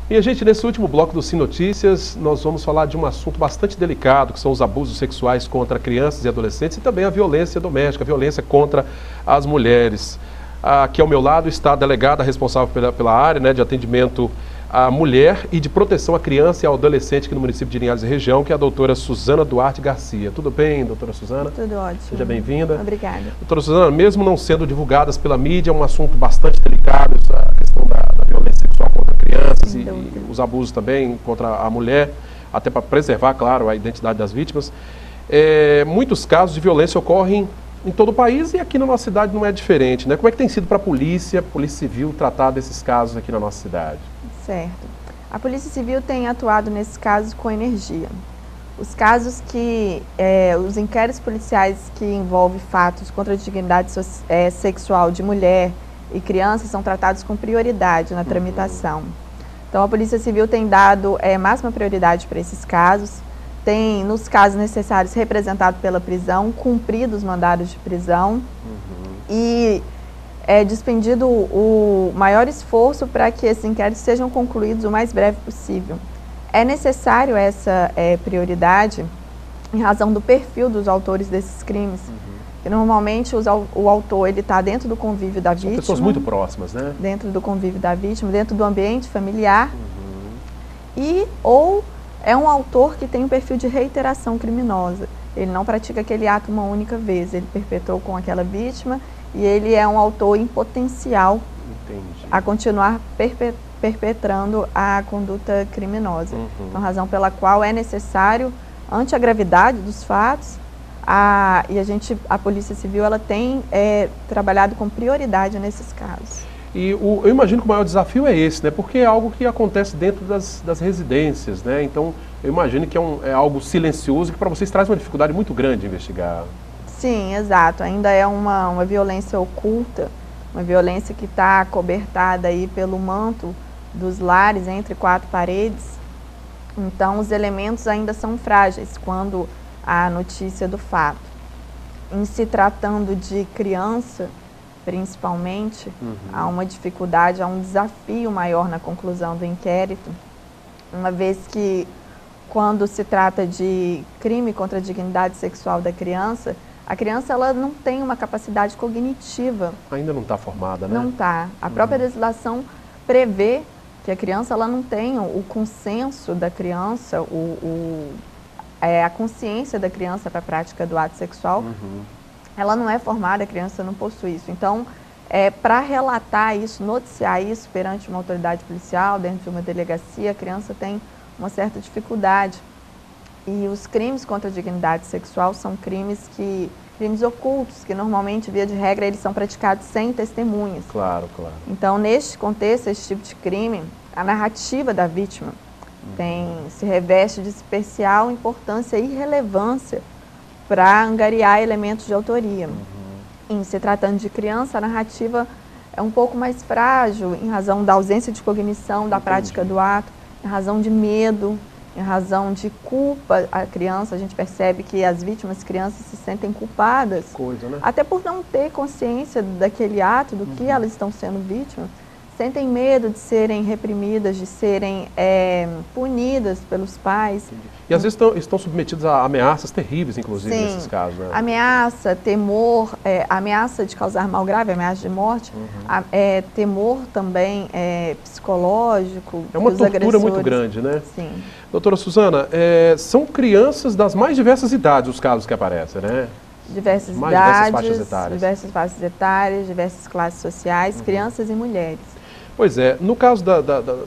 Minha gente, nesse último bloco do Sim Notícias, nós vamos falar de um assunto bastante delicado, que são os abusos sexuais contra crianças e adolescentes e também a violência doméstica, a violência contra as mulheres. Aqui ao meu lado está a delegada responsável pela área, né, de atendimento à mulher e de proteção à criança e ao adolescente aqui no município de Linhares e região, que é a doutora Suzana Duarte Garcia. Tudo bem, doutora Suzana? Tudo ótimo. Seja bem-vinda. Obrigada. Doutora Suzana, mesmo não sendo divulgadas pela mídia, é um assunto bastante delicado, a questão da violência sexual contra crianças e os abusos também contra a mulher, até para preservar, claro, a identidade das vítimas. Muitos casos de violência ocorrem em todo o país e aqui na nossa cidade não é diferente, né? Como é que tem sido para a Polícia Civil, tratar desses casos aqui na nossa cidade? Certo. A Polícia Civil tem atuado nesses casos com energia. Os casos os inquéritos policiais que envolvem fatos contra a dignidade sexual de mulher e criança são tratados com prioridade na tramitação. Então a Polícia Civil tem dado máxima prioridade para esses casos, tem, nos casos necessários, representado pela prisão, cumprido os mandados de prisão e despendido o maior esforço para que esses inquéritos sejam concluídos o mais breve possível. É necessário essa prioridade em razão do perfil dos autores desses crimes. Que normalmente o autor está dentro do convívio da vítima. São pessoas muito próximas, né? Dentro do convívio da vítima, dentro do ambiente familiar. Ou é um autor que tem um perfil de reiteração criminosa. Ele não pratica aquele ato uma única vez, ele perpetrou com aquela vítima e ele é um autor em potencial a continuar perpetrando a conduta criminosa. Então, razão pela qual é necessário, ante a gravidade dos fatos, a Polícia Civil ela tem trabalhado com prioridade nesses casos. E eu imagino que o maior desafio é esse, né? Porque é algo que acontece dentro das residências, né? Então, eu imagino que é algo silencioso que para vocês traz uma dificuldade muito grande de investigar. Sim, exato. Ainda é uma violência oculta, uma violência que está acobertada aí pelo manto dos lares, entre quatro paredes. Então, os elementos ainda são frágeis quando há notícia do fato. Em se tratando de criança, principalmente, há uma dificuldade, há um desafio maior na conclusão do inquérito, uma vez que, quando se trata de crime contra a dignidade sexual da criança, a criança ela não tem uma capacidade cognitiva. Ainda não está formada, né? Não está. A própria legislação prevê que a criança ela não tem o consenso da criança, a consciência da criança para a prática do ato sexual. Ela não é formada, a criança não possui isso. Então, para relatar isso, noticiar isso perante uma autoridade policial, dentro de uma delegacia, a criança tem uma certa dificuldade. E os crimes contra a dignidade sexual são crimes ocultos, que normalmente, via de regra, eles são praticados sem testemunhas. Claro, claro. Então, neste contexto, esse tipo de crime, a narrativa da vítima se reveste de especial importância e relevância para angariar elementos de autoria. Em se tratando de criança, a narrativa é um pouco mais frágil em razão da ausência de cognição da prática do ato, em razão de medo, em razão de culpa. A criança, a gente percebe que as vítimas crianças se sentem culpadas, né? Até por não ter consciência daquele ato, do que elas estão sendo vítimas, sentem medo de serem reprimidas, de serem punidas pelos pais. E às vezes estão submetidos a ameaças terríveis, inclusive, nesses casos, né? Ameaça, temor, ameaça de causar mal grave, ameaça de morte, temor também psicológico. É uma tortura muito grande, né? Sim. Doutora Suzana, são crianças das mais diversas idades os casos que aparecem, né? Diversas diversas faixas etárias, diversas classes sociais, crianças e mulheres. Pois é, no caso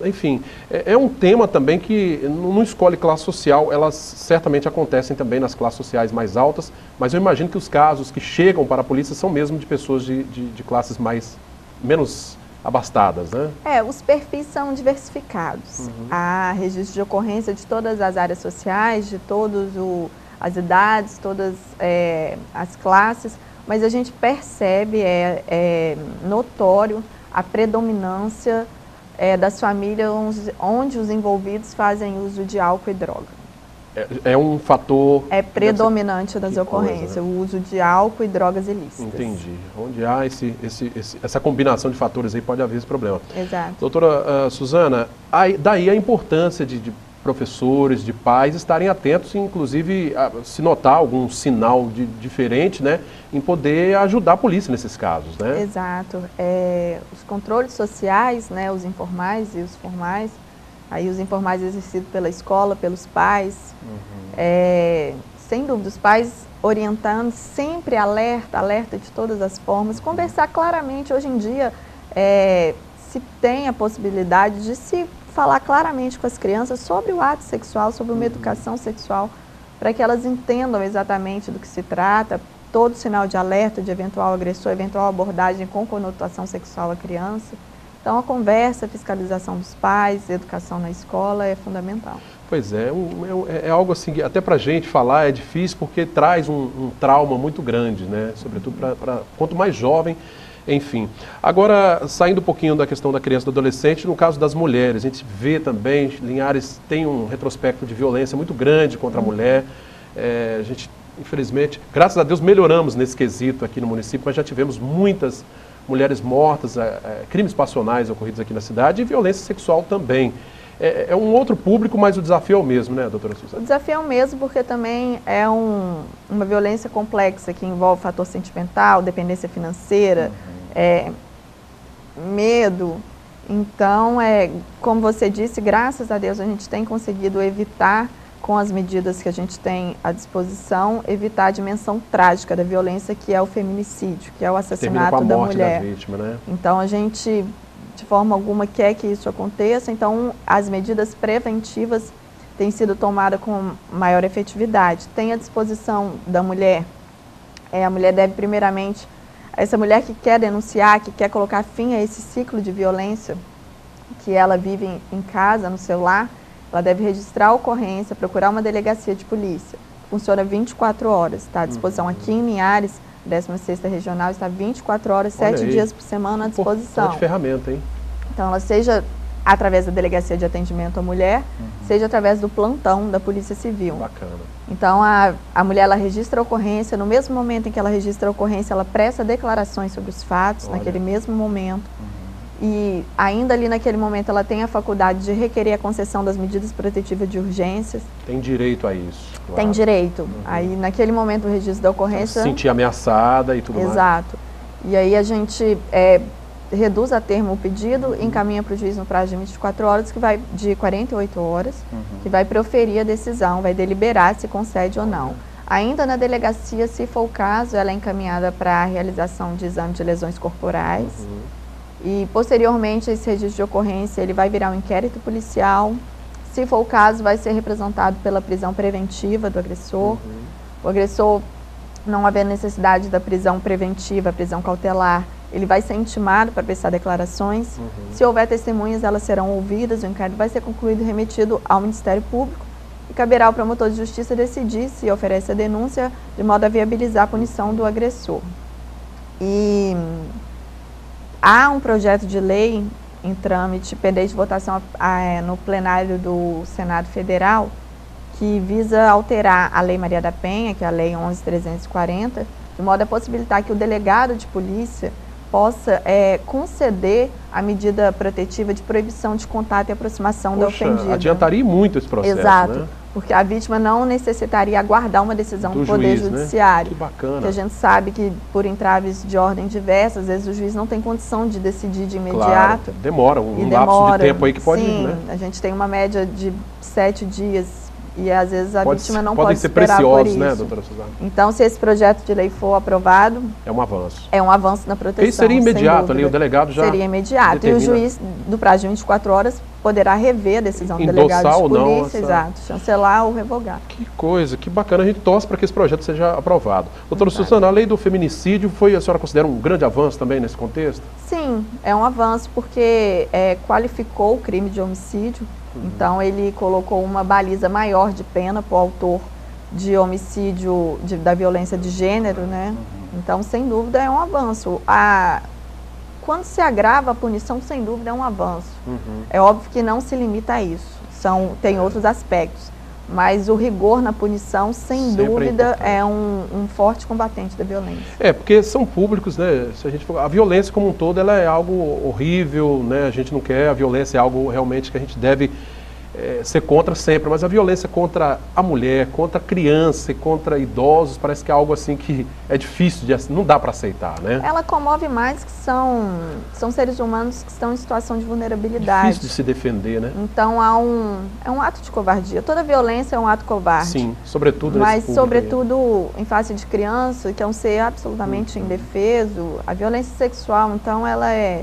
enfim, é um tema também que não escolhe classe social, elas certamente acontecem também nas classes sociais mais altas, mas eu imagino que os casos que chegam para a polícia são mesmo de pessoas de classes menos abastadas, né? Os perfis são diversificados. Há registro de ocorrência de todas as áreas sociais, de todas as idades, todas as classes, mas a gente percebe, notório, a predominância das famílias onde os envolvidos fazem uso de álcool e droga. É um fator... É predominante das ocorrências, coisa, né? O uso de álcool e drogas ilícitas. Entendi. Onde há essa combinação de fatores aí, pode haver esse problema. Exato. Doutora Suzana, daí a importância de professores, de pais estarem atentos, inclusive se notar algum sinal diferente, né, em poder ajudar a polícia nesses casos, né? Exato. Os controles sociais, né, os informais e os formais, aí os informais exercidos pela escola, pelos pais, sem dúvida, os pais orientando, sempre alerta de todas as formas, conversar claramente. Hoje em dia, se tem a possibilidade de se falar claramente com as crianças sobre o ato sexual, sobre uma educação sexual, para que elas entendam exatamente do que se trata, todo sinal de alerta de eventual agressor, eventual abordagem com conotação sexual à criança. Então, a conversa, a fiscalização dos pais, a educação na escola é fundamental. Pois é algo assim, até para a gente falar é difícil, porque traz um trauma muito grande, né? Sobretudo para quanto mais jovem, enfim. Agora, saindo um pouquinho da questão da criança e do adolescente, no caso das mulheres, a gente vê também, Linhares tem um retrospecto de violência muito grande contra a mulher. A gente, infelizmente, graças a Deus, melhoramos nesse quesito aqui no município, mas já tivemos muitas mulheres mortas, crimes passionais ocorridos aqui na cidade e violência sexual também. É um outro público, mas o desafio é o mesmo, né, doutora Suzana? O desafio é o mesmo porque também é uma violência complexa que envolve fator sentimental, dependência financeira, medo. Então, como você disse, graças a Deus a gente tem conseguido evitar, com as medidas que a gente tem à disposição, evitar a dimensão trágica da violência, que é o feminicídio, que é o assassinato da mulher. Da vítima, né? Então, a gente, de forma alguma, quer que isso aconteça. Então, as medidas preventivas têm sido tomadas com maior efetividade. Tem à disposição da mulher. A mulher deve, primeiramente, essa mulher que quer denunciar, que quer colocar fim a esse ciclo de violência que ela vive em casa, no seu lar, ela deve registrar a ocorrência, procurar uma delegacia de polícia. Funciona 24 horas, está à disposição aqui em Linhares, 16ª Regional, está 24 horas, 7 dias por semana à disposição. De ferramenta, hein? Então, ela seja através da delegacia de atendimento à mulher, seja através do plantão da Polícia Civil. Bacana. Então, a mulher, ela registra a ocorrência, no mesmo momento em que ela registra a ocorrência, ela presta declarações sobre os fatos, naquele mesmo momento. E ainda ali naquele momento ela tem a faculdade de requerer a concessão das medidas protetivas de urgências. Tem direito a isso. Claro. Tem direito. Aí naquele momento o registro da ocorrência... Se sentir ameaçada e tudo mais. Exato. E aí a gente reduz a termo o pedido, encaminha para o juiz no prazo de 24 horas, que vai de 48 horas, que vai proferir a decisão, vai deliberar se concede ou não. Ainda na delegacia, se for o caso, ela é encaminhada para a realização de exame de lesões corporais. E, posteriormente, esse registro de ocorrência ele vai virar um inquérito policial. Se for o caso, vai ser representado pela prisão preventiva do agressor. O agressor, não havendo necessidade da prisão preventiva, a prisão cautelar, ele vai ser intimado para prestar declarações. Se houver testemunhas, elas serão ouvidas, o inquérito vai ser concluído e remetido ao Ministério Público. E caberá ao promotor de justiça decidir se oferece a denúncia, de modo a viabilizar a punição do agressor. E... há um projeto de lei em trâmite, pendente de votação no plenário do Senado Federal, que visa alterar a Lei Maria da Penha, que é a Lei 11.340, de modo a possibilitar que o delegado de polícia possa conceder a medida protetiva de proibição de contato e aproximação da ofendida. Adiantaria muito esse processo, Exato, né? Porque a vítima não necessitaria aguardar uma decisão do Poder Judiciário. Né? Que bacana. Porque a gente sabe que, por entraves de ordem diversas, às vezes o juiz não tem condição de decidir de imediato. Claro, demora, lapso de tempo aí que pode... Sim, né? A gente tem uma média de 7 dias e às vezes a vítima não pode ser esperar preciosos, por isso. Né, doutora Suzana? Então, se esse projeto de lei for aprovado... é um avanço. É um avanço na proteção. E seria imediato ali, o delegado já... Seria imediato. Determina... E o juiz, do prazo de 24 horas, poderá rever a decisão do delegado de polícia, exato, chancelar ou revogar. Que coisa, que bacana. A gente torce para que esse projeto seja aprovado. Doutora Suzana, a lei do feminicídio, a senhora considera um grande avanço também nesse contexto? Sim, é um avanço porque qualificou o crime de homicídio. Então, ele colocou uma baliza maior de pena para o autor de homicídio, da violência de gênero, né? Então, sem dúvida, é um avanço. Quando se agrava a punição, sem dúvida, é um avanço. É óbvio que não se limita a isso. Tem outros aspectos. Mas o rigor na punição, sem Sempre dúvida, é um forte combatente da violência. Porque são públicos, né? Se a gente for, a violência como um todo, ela é algo horrível, né? A gente não quer, a violência é algo realmente que a gente deve ser contra sempre, mas a violência contra a mulher, contra a criança e contra idosos, parece que é algo assim que é difícil, não dá para aceitar, né? Ela comove mais que são seres humanos que estão em situação de vulnerabilidade. Difícil de se defender, né? Então é um ato de covardia. Toda violência é um ato covarde. Sim, sobretudo mas nesse público sobretudo em face de criança, que é um ser absolutamente indefeso. A violência sexual, então, ela é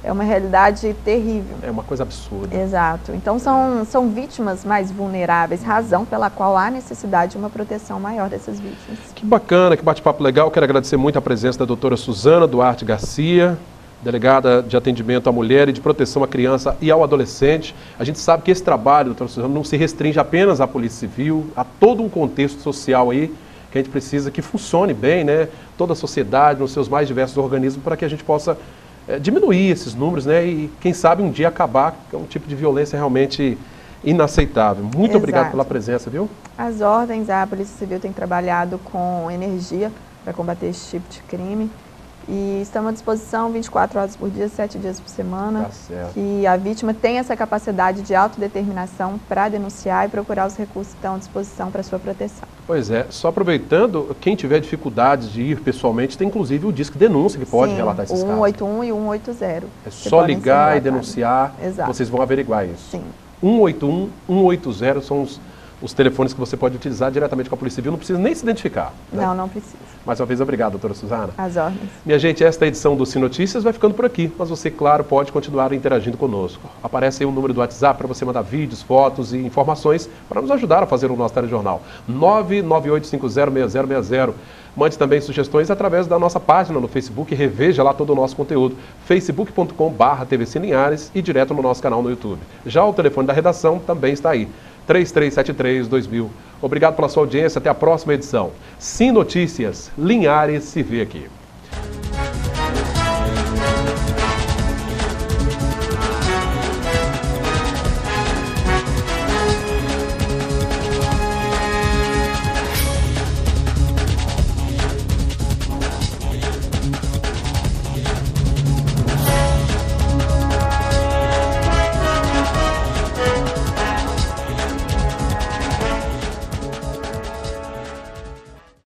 uma realidade terrível. É uma coisa absurda. Exato. Então são vítimas mais vulneráveis, razão pela qual há necessidade de uma proteção maior dessas vítimas. Que bacana, que bate-papo legal. Quero agradecer muito a presença da doutora Suzana Duarte Garcia, delegada de atendimento à mulher e de proteção à criança e ao adolescente. A gente sabe que esse trabalho, doutora Suzana, não se restringe apenas à Polícia Civil, há todo um contexto social aí que a gente precisa que funcione bem, né? Toda a sociedade, nos seus mais diversos organismos, para que a gente possa diminuir esses números, né? E quem sabe um dia acabar com um tipo de violência realmente inaceitável. Muito obrigado pela presença, viu? As ordens, a Polícia Civil tem trabalhado com energia para combater esse tipo de crime. E estamos à disposição 24 horas por dia, 7 dias por semana. Tá certo. Que a vítima tenha essa capacidade de autodeterminação para denunciar e procurar os recursos que estão à disposição para sua proteção. Pois é, só aproveitando, quem tiver dificuldades de ir pessoalmente, tem inclusive o Disque Denúncia que pode relatar esses casos. 181 e 180. É só ligar e denunciar, Exato. Vocês vão averiguar isso. Sim. 181, 180 são os telefones que você pode utilizar diretamente com a Polícia Civil, não precisa nem se identificar. Né? Não precisa. Mais uma vez, obrigado, doutora Suzana. As ordens. Minha gente, esta edição do Sim Notícias vai ficando por aqui, mas você, claro, pode continuar interagindo conosco. Aparece aí o número do WhatsApp para você mandar vídeos, fotos e informações para nos ajudar a fazer o nosso telejornal. 998506060. Mande também sugestões através da nossa página no Facebook e reveja lá todo o nosso conteúdo, facebook.com/TVC Linhares e direto no nosso canal no YouTube. Já o telefone da redação também está aí, 3373-2000. Obrigado pela sua audiência, até a próxima edição. Sim Notícias, Linhares se vê aqui.